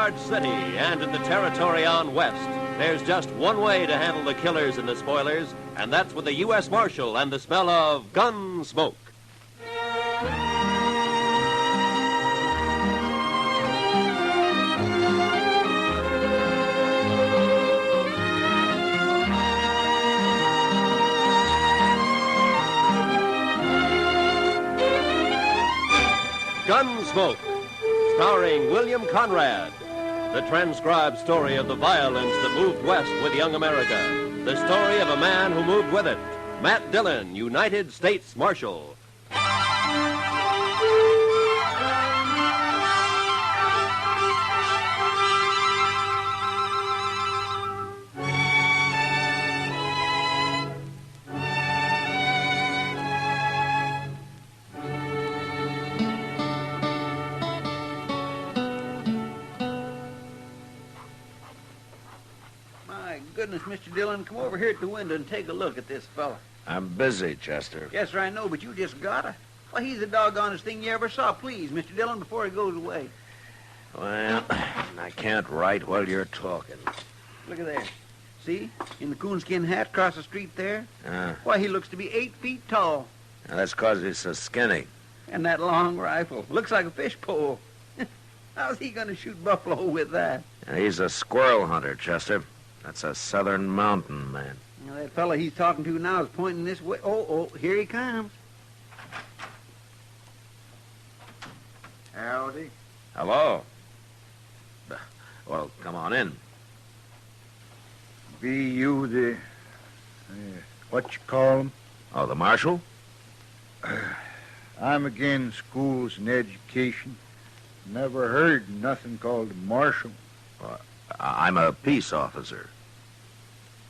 large city and in the territory on west, there's just one way to handle the killers and the spoilers, and that's with the U.S. Marshal and the smell of Gunsmoke. Gunsmoke, starring William Conrad. The transcribed story of the violence that moved west with young America. The story of a man who moved with it. Matt Dillon, United States Marshal. Goodness, Mr. Dillon, come over here at the window and take a look at this fella. I'm busy, Chester. Yes, sir, I know, but you just gotta. Well, he's the doggonest thing you ever saw. Please, Mr. Dillon, before he goes away. Well, I can't write while you're talking. Look at there. See? In the coonskin hat across the street there? Why, he looks to be 8 feet tall. Now, that's 'cause he's so skinny. And that long rifle. Looks like a fish pole. How's he going to shoot buffalo with that? He's a squirrel hunter, Chester. That's a southern mountain man. Now, that fella he's talking to now is pointing this way. Oh, here he comes. Howdy. Hello. Well, come on in. Be you the... what you call 'em? Oh, the marshal? I'm again schools and education. Never heard nothing called a marshal. I'm a peace officer.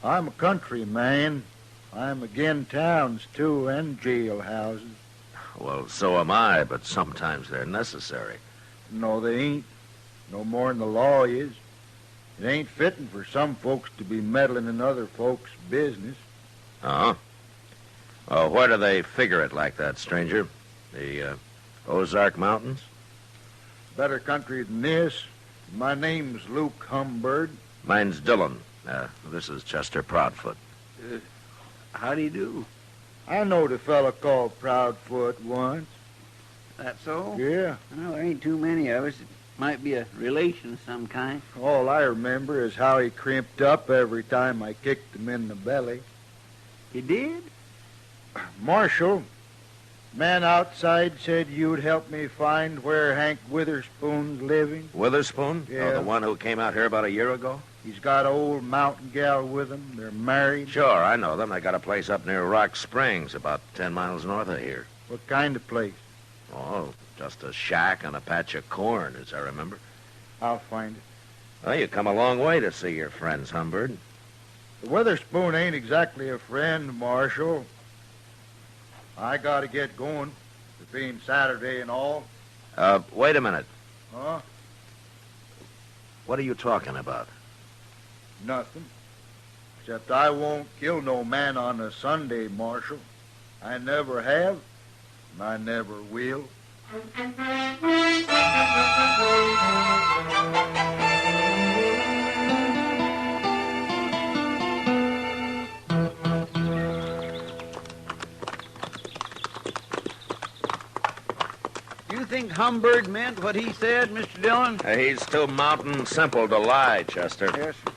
I'm a country man. I'm again towns, too, and jailhouses. Well, so am I, but sometimes they're necessary. No, they ain't. No more'n the law is. It ain't fitting for some folks to be meddling in other folks' business. Uh-huh. Well, where do they figure it like that, stranger? The Ozark Mountains? Better country than this. My name's Luke Humbird. Mine's Dillon. This is Chester Proudfoot. How do you do? I knowed a fella called Proudfoot once. That so? Yeah. Well, there ain't too many of us. It might be a relation of some kind. All I remember is how he crimped up every time I kicked him in the belly. He did? Marshal, man outside said you'd help me find where Hank Witherspoon's living. Witherspoon? Yeah. Oh, the one who came out here about a year ago? He's got an old mountain gal with him. They're married. Sure, I know them. They got a place up near Rock Springs, about 10 miles north of here. What kind of place? Oh, just a shack and a patch of corn, as I remember. I'll find it. Well, you come a long way to see your friends, Humbird. The Witherspoon ain't exactly a friend, Marshal. I gotta get going. It being Saturday and all. Wait a minute. Huh? What are you talking about? Nothing. Except I won't kill no man on a Sunday, Marshal. I never have, and I never will. You think Humbird meant what he said, Mr. Dillon? He's too mountain simple to lie, Chester. Yes, sir.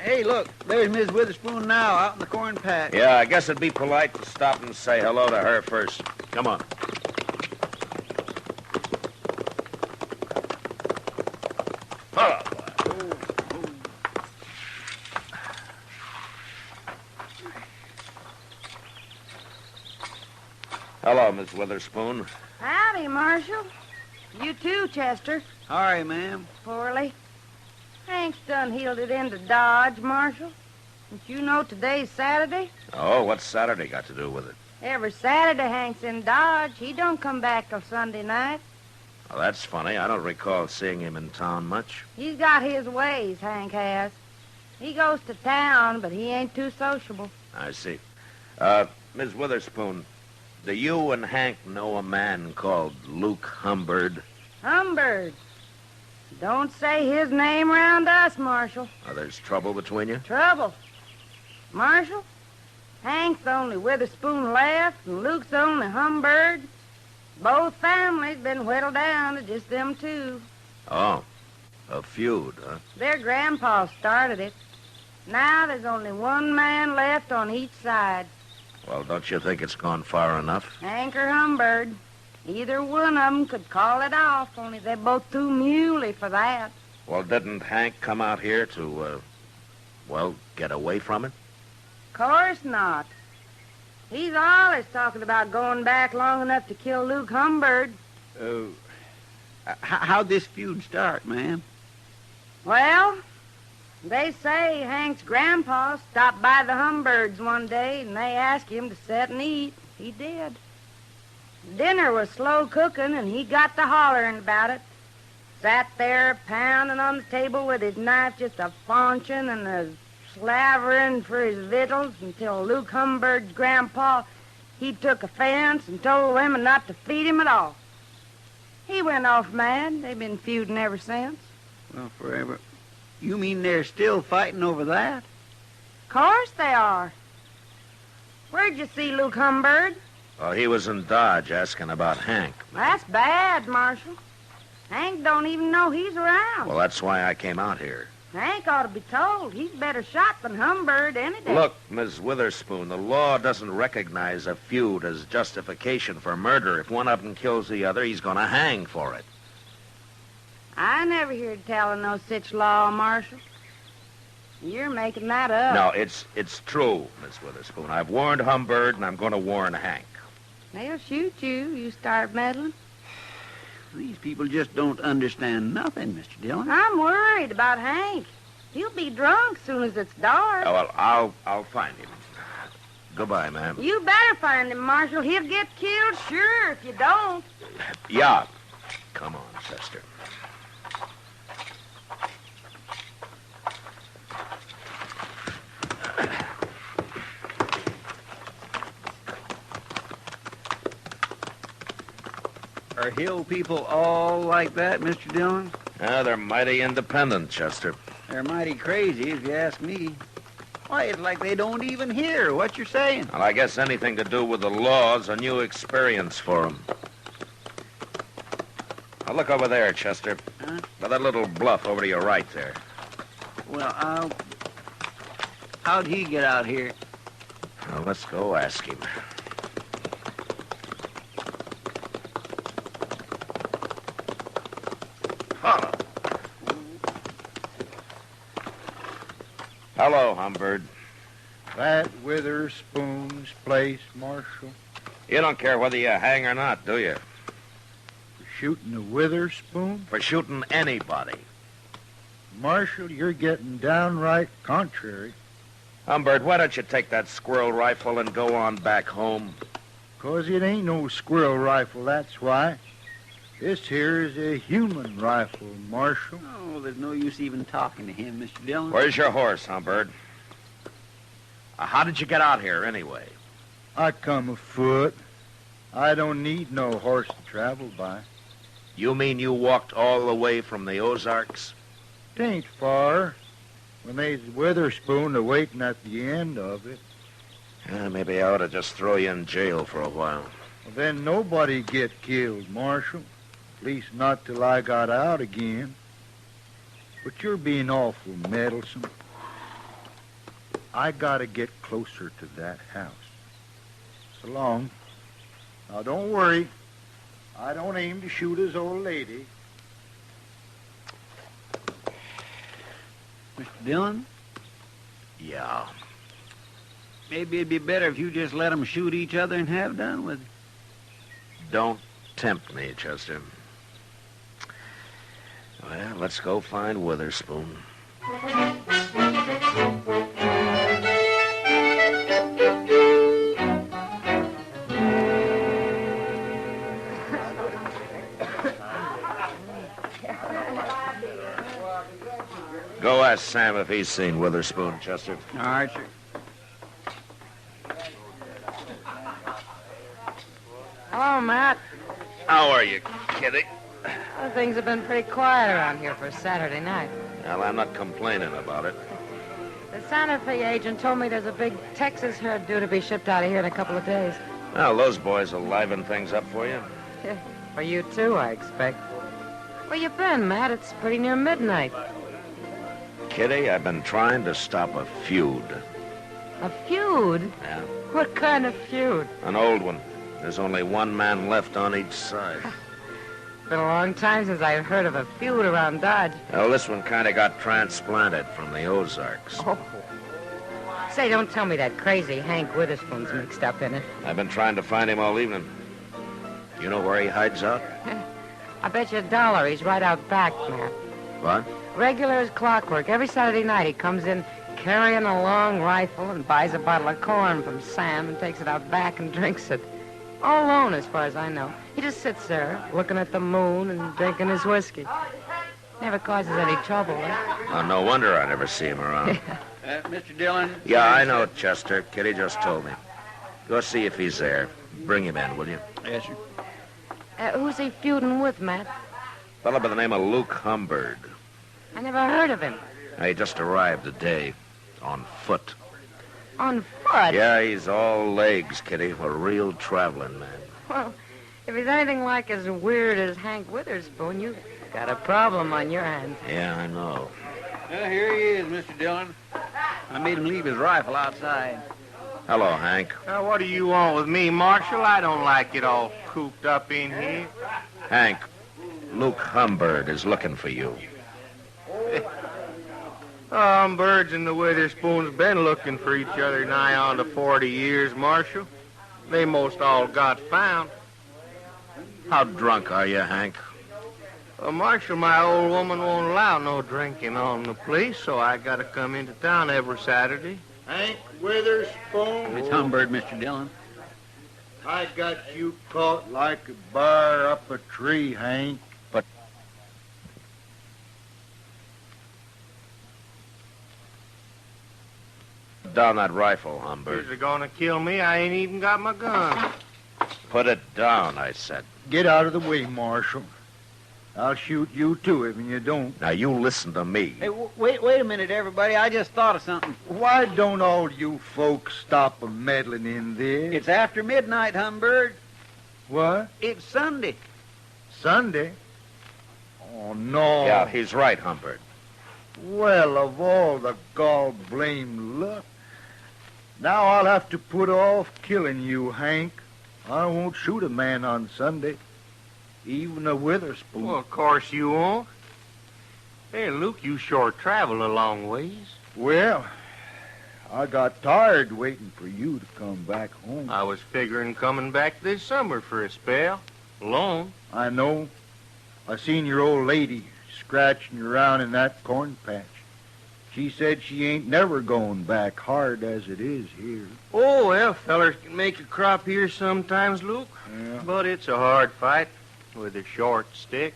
Hey, look, there's Miss Witherspoon now, out in the corn patch. Yeah, I guess it'd be polite to stop and say hello to her first. Come on. Hello. Hello, Miss Witherspoon. Howdy, Marshal. You too, Chester. Sorry, ma'am. Poorly. Hank's done heeled it into Dodge, Marshal. Don't you know today's Saturday? Oh, what's Saturday got to do with it? Every Saturday Hank's in Dodge. He don't come back till Sunday night. Well, that's funny. I don't recall seeing him in town much. He's got his ways, Hank has. He goes to town, but he ain't too sociable. I see. Miss Witherspoon, do you and Hank know a man called Luke Humbird? Humbird. Don't say his name around us, Marshal. There's trouble between you? Trouble. Marshal, Hank's the only Witherspoon left, and Luke's the only Humbird. Both families been whittled down to just them two. Oh, a feud, huh? Their grandpa started it. Now there's only one man left on each side. Well, don't you think it's gone far enough? Hank or Humbird. Either one of them could call it off, only they're both too muley for that. Well, didn't Hank come out here to, get away from it? Course not. He's always talking about going back long enough to kill Luke Humbird. How'd this feud start, ma'am? Well, they say Hank's grandpa stopped by the Humbirds one day, and they asked him to sit and eat. He did. Dinner was slow cooking, and he got to hollering about it. Sat there pounding on the table with his knife, just a-faunching and a-slavering for his victuals until Luke Humbird's grandpa, he took offense and told women not to feed him at all. He went off mad. They've been feuding ever since. Well, forever. You mean they're still fighting over that? Course they are. Where'd you see Luke Humbird? Well, he was in Dodge asking about Hank. That's bad, Marshal. Hank don't even know he's around. Well, that's why I came out here. Hank ought to be told. He's better shot than Humbird any day. Look, Miss Witherspoon, the law doesn't recognize a feud as justification for murder. If one of them kills the other, he's going to hang for it. I never heard tell of no such law, Marshal. You're making that up. No, it's true, Miss Witherspoon. I've warned Humbird, and I'm going to warn Hank. They'll shoot you start meddling. These people just don't understand nothing, Mr. Dillon. I'm worried about Hank. He'll be drunk soon as it's dark. Oh, well, I'll find him. Goodbye, ma'am. You better find him, Marshal. He'll get killed, sure, if you don't. Yeah. Come on, Chester. Are hill people all like that, Mr. Dillon? They're mighty independent, Chester. They're mighty crazy, if you ask me. Why, it's like they don't even hear what you're saying. Well, I guess anything to do with the law is a new experience for them. Now, look over there, Chester. Huh? By that little bluff over to your right there. Well, how'd he get out here? Well, let's go ask him. Hello, Humbird. That Witherspoon's place, Marshal? You don't care whether you hang or not, do you? For shooting the Witherspoon? For shooting anybody. Marshal, you're getting downright contrary. Humbird, why don't you take that squirrel rifle and go on back home? 'Cause it ain't no squirrel rifle, that's why. This here is a human rifle, Marshal. Oh, there's no use even talking to him, Mr. Dillon. Where's your horse, Humbird? How did you get out here, anyway? I come afoot. I don't need no horse to travel by. You mean you walked all the way from the Ozarks? 'Tain't far. When they's Witherspoon a-waiting at the end of it. Maybe I ought to just throw you in jail for a while. Well, then nobody get killed, Marshal. At least not till I got out again. But you're being awful meddlesome. I gotta get closer to that house. So long. Now, don't worry. I don't aim to shoot his old lady. Mr. Dillon, Yeah. maybe it'd be better if you just let them shoot each other and have done with it. Don't tempt me, Chester. Well, let's go find Witherspoon. Go ask Sam if he's seen Witherspoon, Chester. All right, sir. Hello, Matt. How are you, kitty? Well, things have been pretty quiet around here for Saturday night. Well, I'm not complaining about it. The Santa Fe agent told me there's a big Texas herd due to be shipped out of here in a couple of days. Well, those boys will liven things up for you. For you, too, I expect. Where you been, Matt? It's pretty near midnight. Kitty, I've been trying to stop a feud. A feud? Yeah. What kind of feud? An old one. There's only one man left on each side. It's been a long time since I've heard of a feud around Dodge. Well, this one kind of got transplanted from the Ozarks. Oh. Say, don't tell me that crazy Hank Witherspoon's mixed up in it. I've been trying to find him all evening. You know where he hides out? I bet you $1 he's right out back, Matt. What? Regular as clockwork. Every Saturday night he comes in carrying a long rifle and buys a bottle of corn from Sam and takes it out back and drinks it. All alone, as far as I know. He just sits there, looking at the moon and drinking his whiskey. Never causes any trouble, eh? Oh, no wonder I never see him around. Mr. Dillon? Yeah, I know, Chester. Kitty just told me. Go see if he's there. Bring him in, will you? Yes, sir. Who's he feuding with, Matt? Fellow by the name of Luke Humberg. I never heard of him. He just arrived today. On foot. On foot? Yeah, he's all legs, Kitty. A real traveling man. Well, if he's anything like as weird as Hank Witherspoon, you've got a problem on your hands. Yeah, I know. Well, here he is, Mr. Dillon. I made him leave his rifle outside. Hello, Hank. What do you want with me, Marshal? I don't like it all cooped up in here. Hank, Luke Humberg is looking for you. Birds and the Witherspoons been looking for each other nigh on to 40 years, Marshal. They most all got found. How drunk are you, Hank? Marshal, my old woman won't allow no drinking on the place, so I gotta come into town every Saturday. Hank Witherspoon. It's Humbird, Mr. Dillon. I got you caught like a bear up a tree, Hank. Down that rifle, Humbird. You're gonna kill me. I ain't even got my gun. Put it down, I said. Get out of the way, Marshal. I'll shoot you, too, if you don't. Now, you listen to me. Hey, wait a minute, everybody. I just thought of something. Why don't all you folks stop meddling in this? It's after midnight, Humbird. What? It's Sunday. Sunday? Oh, no. Yeah, he's right, Humbird. Well, of all the gall-blamed luck. Now I'll have to put off killing you, Hank. I won't shoot a man on Sunday. Even a Witherspoon. Well, of course you won't. Hey, Luke, you sure travel a long ways. Well, I got tired waiting for you to come back home. I was figuring coming back this summer for a spell. Alone. I know. I seen your old lady scratching around in that corn patch. She said she ain't never going back, hard as it is here. Oh, well, fellers can make a crop here sometimes, Luke. Yeah. But it's a hard fight with a short stick.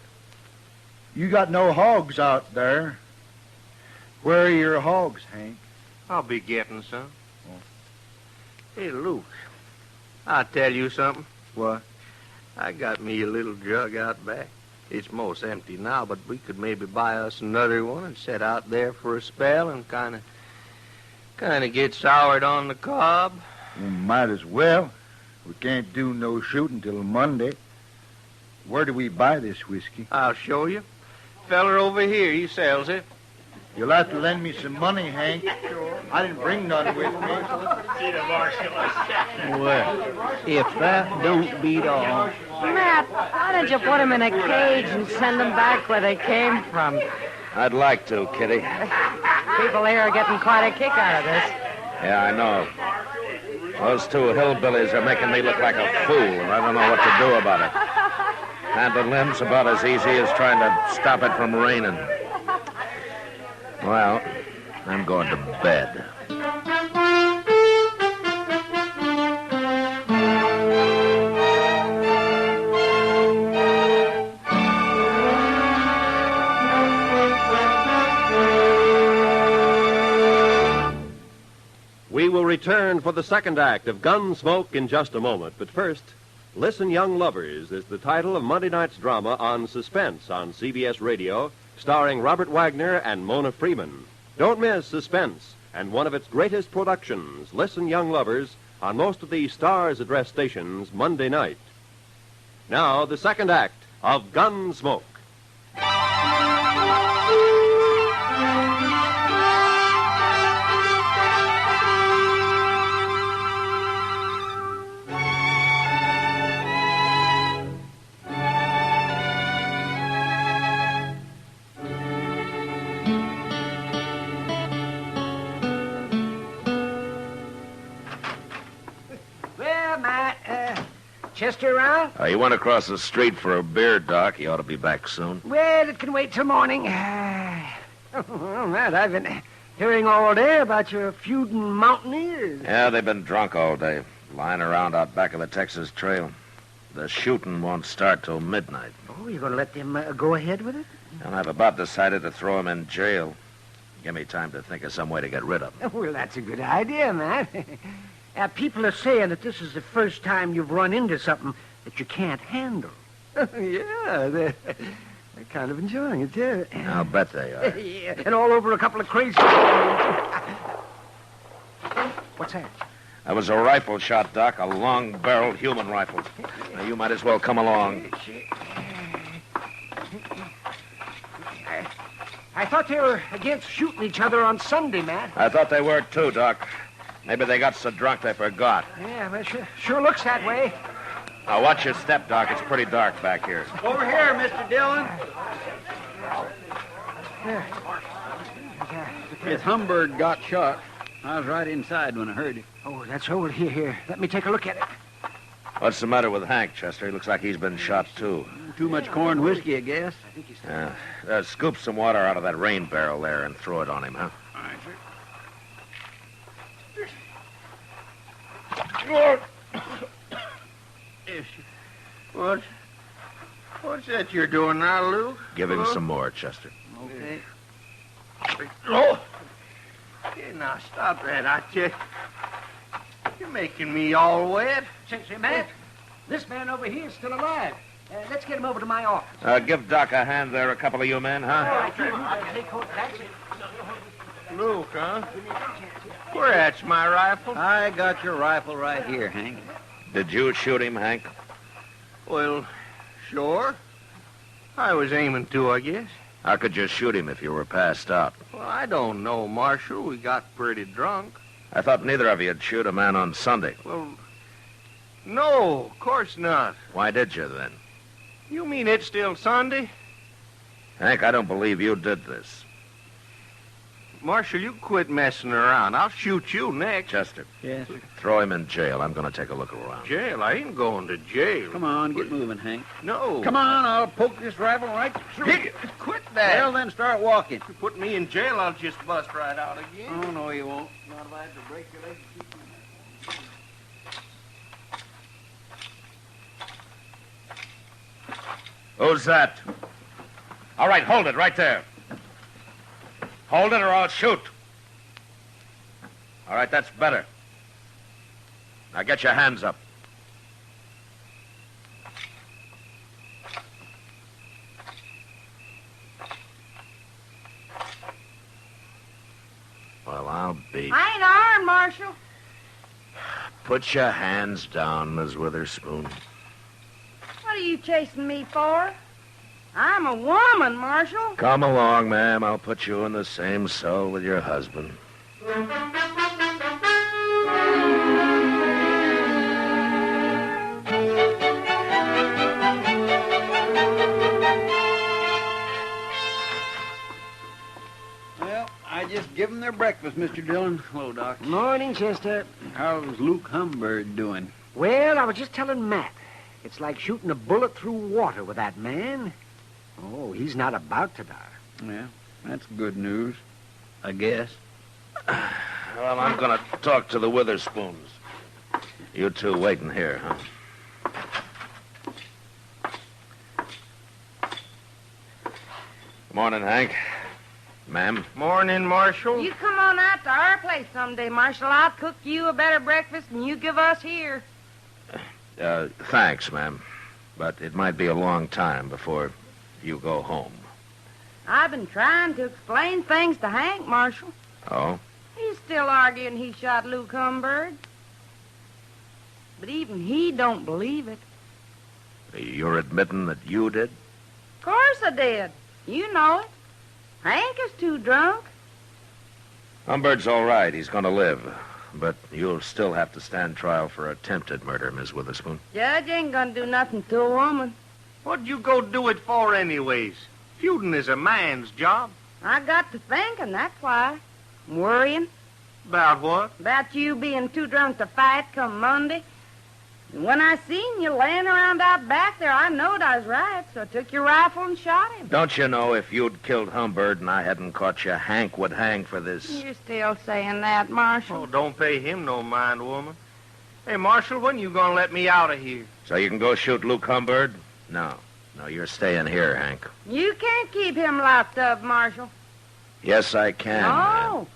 You got no hogs out there. Where are your hogs, Hank? I'll be getting some. Oh. Hey, Luke, I'll tell you something. What? I got me a little jug out back. It's most empty now, but we could maybe buy us another one and set out there for a spell and kind of get soured on the cob. Well, might as well. We can't do no shooting till Monday. Where do we buy this whiskey? I'll show you. Feller over here, he sells it. You'll have to lend me some money, Hank. I didn't bring none with me. Well, if that don't beat all. Matt, why don't you put them in a cage and send them back where they came from? I'd like to, Kitty. People here are getting quite a kick out of this. Yeah, I know. Those two hillbillies are making me look like a fool, and I don't know what to do about it. Handling limbs about as easy as trying to stop it from raining. Well, I'm going to bed. We will return for the second act of Gunsmoke in just a moment. But first, Listen, Young Lovers is the title of Monday night's drama on Suspense on CBS Radio, starring Robert Wagner and Mona Freeman. Don't miss Suspense and one of its greatest productions, Listen, Young Lovers, on most of the Stars Address stations Monday night. Now, the second act of Gunsmoke. Well, Matt, Chester around? He went across the street for a beer, Doc. He ought to be back soon. Well, it can wait till morning. Well, Matt, I've been hearing all day about your feuding mountaineers. Yeah, they've been drunk all day, lying around out back of the Texas Trail. The shooting won't start till midnight. Oh, you're going to let them go ahead with it? And I've about decided to throw him in jail. Give me time to think of some way to get rid of him. Well, that's a good idea, Matt. People are saying that this is the first time you've run into something that you can't handle. Yeah, they're kind of enjoying it, too. I'll bet they are. Yeah, and all over a couple of crazy... What's that? That was a rifle shot, Doc, a long-barreled human rifle. Now, you might as well come along. I thought they were against shooting each other on Sunday, Matt. I thought they were, too, Doc. Maybe they got so drunk they forgot. Yeah, well, sure looks that way. Now, watch your step, Doc. It's pretty dark back here. Over here, Mr. Dillon. His Humbird got shot. I was right inside when I heard it. Oh, that's old. Here. Let me take a look at it. What's the matter with Hank, Chester? He looks like he's been shot, too. Too much corn whiskey, I guess. Yeah. Scoop some water out of that rain barrel there and throw it on him, huh? All right, sir. What's that you're doing now, Luke? Give him some more, Chester. Okay. Oh! Hey, now, stop that, I tell you. You're making me all wet. Say, Matt, this man over here is still alive. Let's get him over to my office. Give Doc a hand there, a couple of you men, huh? All right, take hold of that. Luke, huh? Where at's my rifle? I got your rifle right here, Hank. Did you shoot him, Hank? Well, sure. I was aiming to, I guess. How could you shoot him if you were passed out? Well, I don't know, Marshal. We got pretty drunk. I thought neither of you'd shoot a man on Sunday. Well, no, of course not. Why did you, then? You mean it's still Sunday? Hank, I don't believe you did this. Marshal, you quit messing around. I'll shoot you next. Chester, Yes, sir. throw him in jail. I'm going to take a look around. Jail? I ain't going to jail. Come on, get moving, Hank. No. Come on, I'll poke this rifle right through you. Quit that. Well, then start walking. You put me in jail, I'll just bust right out again. Oh, no, you won't. Not if I have to break your leg to keep you. Who's that? All right, hold it right there. Hold it or I'll shoot. All right, that's better. Now get your hands up. Well, I'll be... I ain't armed, Marshal. Put your hands down, Miss Witherspoon. What are you chasing me for? I'm a woman, Marshal. Come along, ma'am. I'll put you in the same cell with your husband. Well, I just give them their breakfast, Mr. Dillon. Hello, Doc. Morning, Chester. How's Luke Humbird doing? Well, I was just telling Matt. It's like shooting a bullet through water with that man. Oh, he's not about to die. Yeah, that's good news, I guess. Well, I'm going to talk to the Witherspoons. You two waiting here, huh? Morning, Hank. Ma'am. Morning, Marshal. You come on out to our place someday, Marshal. I'll cook you a better breakfast than you give us here. Thanks, ma'am. But it might be a long time before you go home. I've been trying to explain things to Hank, Marshal. Oh? He's still arguing he shot Luke Humbird. But even he don't believe it. You're admitting that you did? Of course I did. You know it. Hank is too drunk. Humbird's all right. He's going to live. But you'll still have to stand trial for attempted murder, Miss Witherspoon. Judge ain't gonna do nothing to a woman. What'd you go do it for anyways? Feuding is a man's job. I got to thinking, that's why. I'm worrying. About what? About you being too drunk to fight come Monday. And when I seen you laying around out back there, I knowed I was right, so I took your rifle and shot him. Don't you know if you'd killed Humbird and I hadn't caught you, Hank would hang for this? You're still saying that, Marshal. Oh, don't pay him no mind, woman. Hey, Marshal, when you gonna let me out of here? So you can go shoot Luke Humbird? No, you're staying here, Hank. You can't keep him locked up, Marshal. Yes, I can.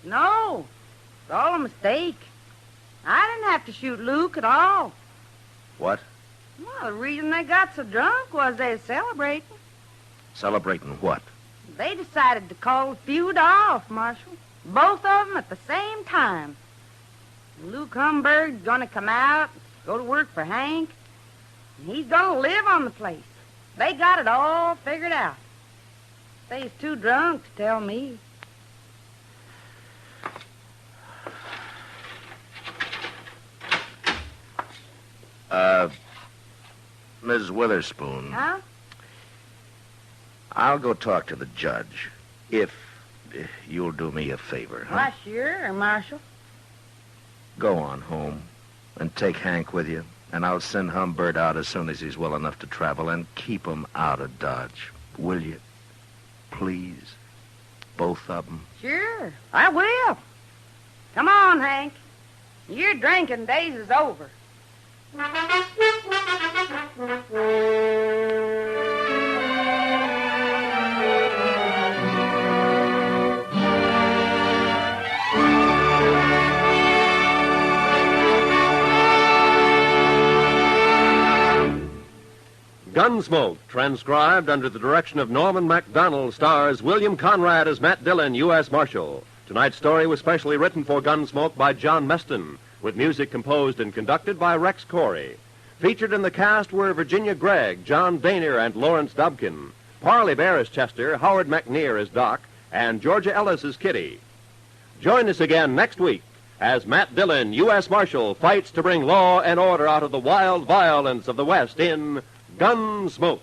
No. It's all a mistake. I didn't have to shoot Luke at all. What? Well, the reason they got so drunk was they were celebrating. Celebrating what? They decided to call the feud off, Marshal. Both of them at the same time. Luke Humbird's gonna come out, go to work for Hank, and he's gonna live on the place. They got it all figured out. They's too drunk to tell me. Ms. Witherspoon. Huh? I'll go talk to the judge, if you'll do me a favor. Huh? Why, sure, Marshal. Go on home and take Hank with you, and I'll send Humbird out as soon as he's well enough to travel, and keep him out of Dodge. Will you? Please? Both of them? Sure, I will. Come on, Hank. Your drinking days is over. Gunsmoke, transcribed under the direction of Norman Macdonnell, stars William Conrad as Matt Dillon, U.S. Marshal. Tonight's story was specially written for Gunsmoke by John Meston, with music composed and conducted by Rex Corey. Featured in the cast were Virginia Gregg, John Dehner, and Lawrence Dobkin. Parley Baer as Chester, Howard McNear as Doc, and Georgia Ellis as Kitty. Join us again next week as Matt Dillon, U.S. Marshal, fights to bring law and order out of the wild violence of the West in Gunsmoke.